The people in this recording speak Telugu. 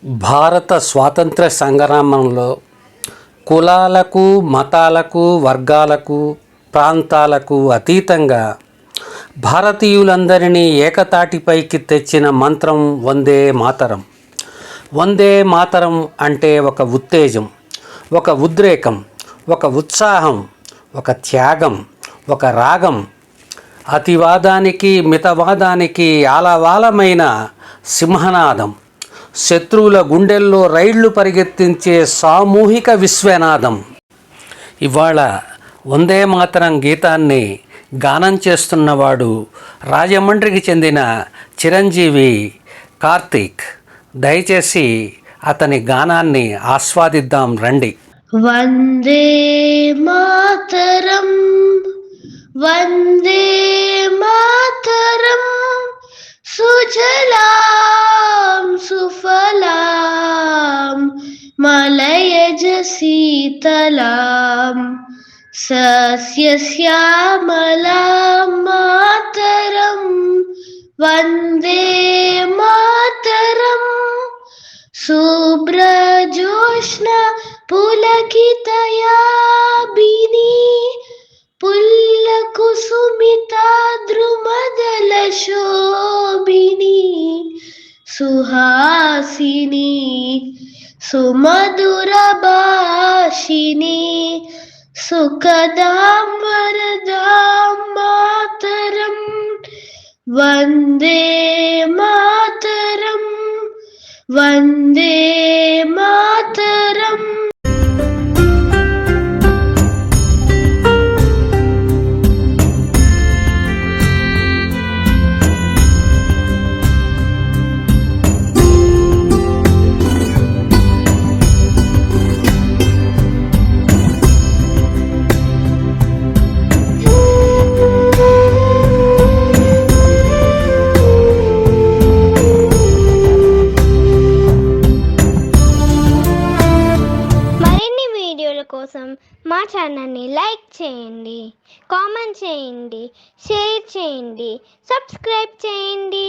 భారత స్వాతంత్ర సంగ్రామంలో కులాలకు, మతాలకు, వర్గాలకు, ప్రాంతాలకు అతీతంగా భారతీయులందరినీ ఏకతాటిపైకి తెచ్చిన మంత్రం వందే మాతరం. వందే మాతరం అంటే ఒక ఉత్తేజం, ఒక ఉద్రేకం, ఒక ఉత్సాహం, ఒక త్యాగం, ఒక రాగం. అతివాదానికి మితవాదానికి ఆలవాలమైన సింహనాదం, శత్రువుల గుండెల్లో రైళ్లు పరిగెత్తించే సామూహిక విశ్వనాదం. ఇవాళ వందే మాతరం గీతాన్ని గానం చేస్తున్నవాడు రాజమండ్రికి చెందిన చిరంజీవి కార్తీక్. దయచేసి అతని గానాన్ని ఆస్వాదిద్దాం రండి. వందే మాతరం, వందే మాతరం, సుజలాం సుఫలాం మలయజ శీతలాం సస్యశ్యామలాం మాతరం. వందే మాతరం, శుభ్రజోష్ణ పులకితయాబిని పుల్లకుసుమితా ద్రుమదల శోభిని సుహాసిని సుమధుర భాషిని సుఖదాం వరదాం మాతరం. వందే మాతరం, వందే మాతరం. కోసం మా ఛానల్ని లైక్ చేయండి, కామెంట్ చేయండి, షేర్ చేయండి, సబ్స్క్రైబ్ చేయండి.